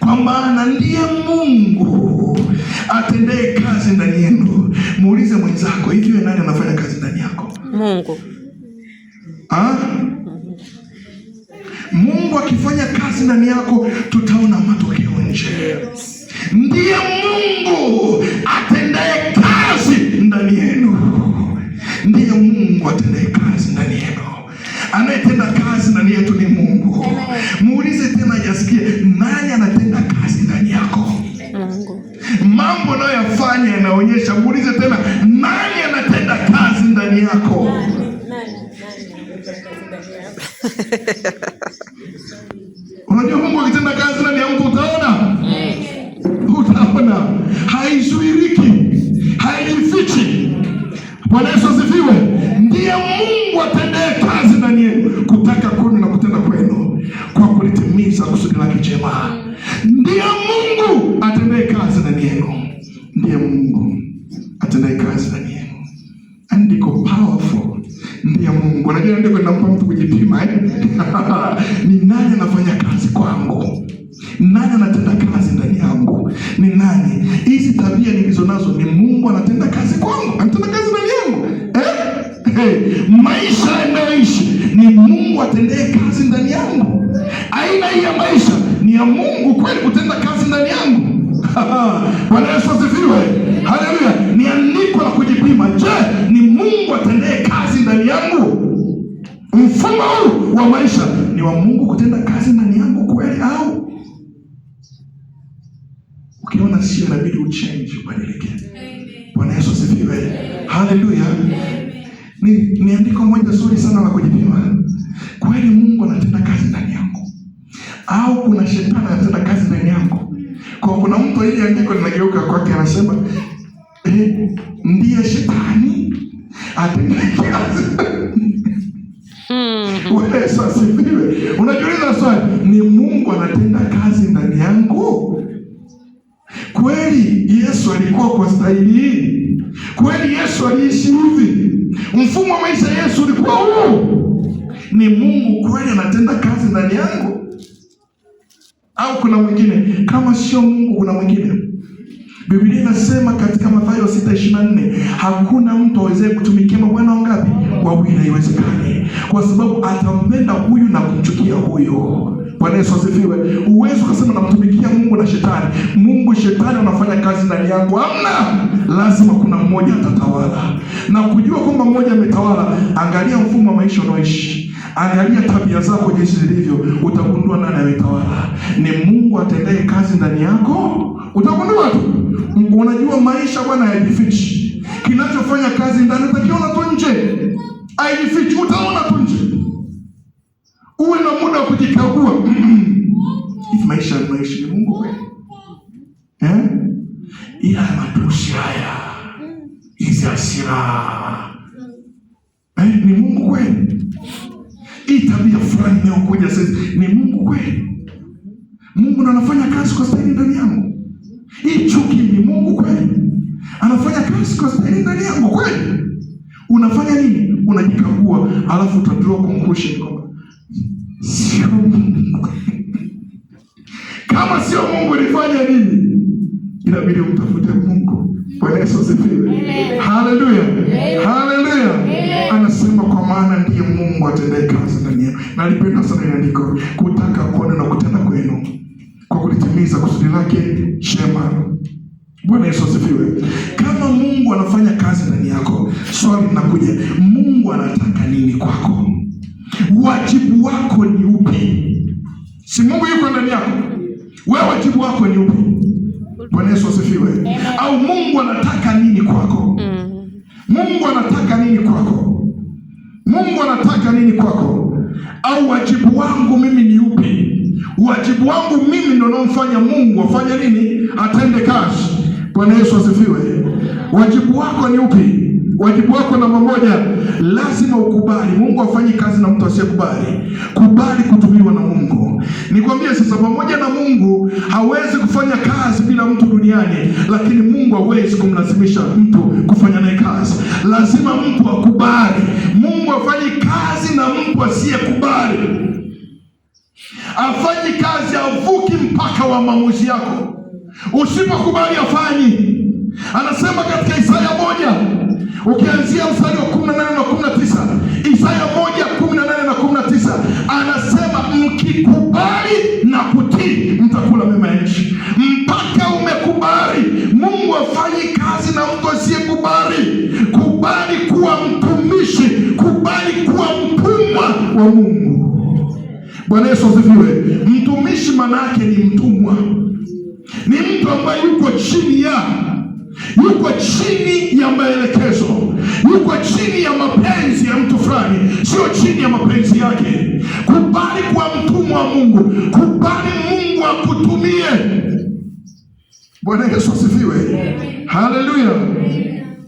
kwa maana ndiye Mungu atendaye kazi ndani yenu. Muulize mwenzako, hivi wewe nani anafanya kazi ndani yako? Mungu. Mungu akifanya kazi ndani yako, tutaona matokeo nje. Ndiye Mungu atendaye kazi ndani yenu. Ndiye Mungu atendaye kazi ndani yenu. Anayetenda kazi ndani yetu ni Mungu. Muulize tena yasikie, nani anatenda kazi ndani yako? Mungu. Mambo unayoyafanya yanaonyesha. Muulize tena, nani anatenda kazi ndani yako? Unajua Mungu akitenda kazi ndani ya mtu utaona. Haizuiriki, haijifichi. Bwana Yesu asifiwe. Ndiye Mungu atendaye kazi ndani yenu, kutaka kwenu na kutenda kwenu kwa kulitimiza kusudi lake jema. Ndiye Mungu atendaye kazi ndani yenu. Ndiye Mungu atendaye kazi ndani yenu. Andiko powerful. Ndiye Mungu. Unajua andiko linampa mtu kujipima ni nani anafanya kazi kwangu? Nani anatenda kazi ndani yangu? Ni nani? Hizi tabia nilizo nazo ni Mungu anatenda kazi kwangu. Anatenda kazi ndani yangu. Maisha yanayoishi ni Mungu atendaye kazi ndani yangu. Aina hii ya maisha ni ya Mungu kweli kutenda kazi ndani yangu. Bwana Yesu asifiwe. Haleluya. Ni andiko la kujipima. Je, ni Mungu atendaye kazi ndani yangu? Mfumo huu wa maisha ni wa Mungu kutenda kazi ndani yangu kweli au? Ukiona sio, inabidi uchange, ubadilike. Bwana Yesu asifiwe. Haleluya. Ni andiko moja zuri sana la kujipima. Kweli Mungu anatenda kazi ndani yangu au kuna shetani anatenda kazi ndani yangu? Kwa kuna mtu hili andiko linageuka kwake, anasema ndiye shetani atenda kazi. Wewe Yesu asifiwe. Unajiuliza swali, ni Mungu anatenda kazi ndani yangu? Kweli Yesu alikuwa kwa staili hii? Kweli Yesu aliishi hivi? Mfumo wa maisha Yesu ulikuwa huu? Ni Mungu kweli anatenda kazi ndani yangu au kuna mwingine? Kama sio Mungu, kuna mwingine. Biblia inasema katika Mathayo 6:24, hakuna mtu awezaye kutumikia mabwana wangapi? Wawili. Haiwezekani, kwa sababu atampenda huyu na kumchukia huyo. Bwana Yesu asifiwe. Uwezo ukasema namtumikia Mungu na shetani. Mungu shetani wanafanya kazi ndani yangu. Hamna. Lazima kuna mmoja atatawala. Na kujua kwamba mmoja ametawala, angalia mfumo wa maisha unaoishi. Angalia tabia zako jinsi zilivyo, utagundua nani ametawala. Ni Mungu atendaye kazi ndani yako. Utagundua tu. Unajua maisha bwana hayajifichi. Kinachofanya kazi ndani utakiona tu nje. Haijifichi, utaona tu nje. Uwe na muda wa kujikagua. Hivi maisha ni Mungu kweli? Ila matusi haya, hizi hasira, ni Mungu kweli? Hii tabia fulani inayokuja sasa, ni Mungu kweli? Mungu ndo anafanya kazi kwa staili ndani yangu? Hii chuki ni Mungu kweli? Anafanya kazi kwa staili ndani yangu kweli? Unafanya nini? Unajikagua, alafu utadraw conclusion kwamba sio Mungu. Kama sio Mungu nifanye nini? Inabidi umtafute Mungu. Bwana Yesu asifiwe. Haleluya. Haleluya. Anasema kwa maana ndiye Mungu atendaye kazi ndani yenu. Nalipenda sana ile andiko, kutaka kuona na kutenda kwenu kwa kulitimiza kusudi lake jema. Bwana Yesu asifiwe. Kama Mungu anafanya kazi ndani yako, swali linakuja, Mungu anataka nini kwako? Wajibu wako ni upi? Si Mungu yuko ndani yako? Wewe wajibu wako ni upi? Bwana Yesu asifiwe. Au Mungu anataka nini kwako? Mungu anataka nini kwako? Mungu anataka nini kwako? Au wajibu wangu mimi ni upi? Wajibu wangu mimi ndio naomfanya Mungu afanye nini? Atende kazi. Bwana Yesu asifiwe. Wajibu wako ni upi? Wajibu wako namba moja, lazima ukubali Mungu afanye kazi na mtu asiyekubali. Kubali kutumiwa na Mungu. Nikwambie sasa, pamoja na Mungu hawezi kufanya kazi bila mtu duniani, lakini Mungu hawezi kumlazimisha mtu kufanya naye kazi. Lazima mtu akubali. Mungu afanye kazi na mtu asiyekubali. Afanyi kazi, avuki mpaka wa maamuzi yako. Usipokubali afanyi. Anasema katika Isaya 1 ukianzia mstari wa 18 na 19, Isaya 1:18 na 19, anasema mkikubali na kutii mtakula mema ya nchi. Mpaka umekubali. Mungu afanyi kazi na mtu asiyekubali. Kubali kuwa mtumishi, kubali kuwa mtumwa wa Mungu. Bwana Yesu asifiwe. Mtumishi maana yake ni mtumwa, ni mtu ambaye yuko chini ya maelekezo, yuko chini ya mapenzi ya mtu fulani, sio chini ya mapenzi yake. Kubali kuwa mtumwa wa Mungu, kubali Mungu akutumie. Bwana Yesu asifiwe. Haleluya.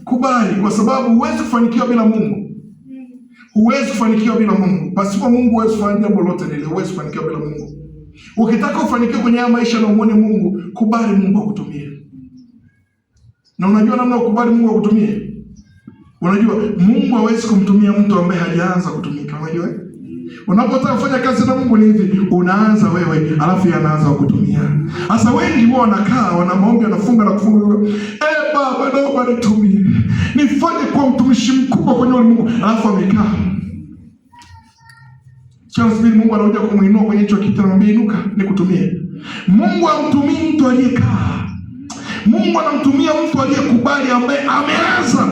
Kubali, kwa sababu huwezi kufanikiwa bila Mungu. Huwezi kufanikiwa bila Mungu. Pasipo Mungu huwezi kufanya jambo lolote lile. Huwezi kufanikiwa bila Mungu. Ukitaka ufanikiwe kwenye haya maisha na umuone Mungu, kubali Mungu akutumie. Na unajua namna ukubali Mungu akutumie? Unajua Mungu hawezi kumtumia mtu ambaye hajaanza kutumika. Unajua? Unapotaka kufanya kazi na Mungu ni hivi, unaanza wewe, alafu yeye anaanza kukutumia. Sasa wengi wao wanakaa, wana maombi, wanafunga na kufunga. Baba naomba nitumie, nifanye kwa mtumishi mkubwa kwenye ulimwengu, alafu amekaa. Subiri Mungu anakuja kumuinua kwenye hicho kiti, anamwambia inuka nikutumie. Mungu hamtumii mtu aliyekaa. Mungu anamtumia mtu aliyekubali, ambaye ameanza.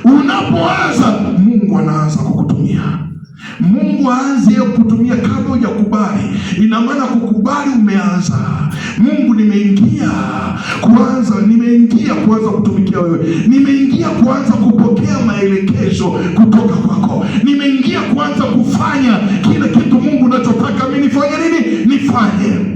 Unapoanza, Mungu anaanza kukutumia. Mungu aanze kukutumia kabla hujakubali. Ina maana kukubali umeanza. Mungu, nimeingia kuanza kutumikia wewe. Nimeingia kuanza kupokea maelekezo kutoka kwako. Nimeingia kuanza kufanya kile kitu Mungu unachotaka mimi nifanye nini? Nifanye.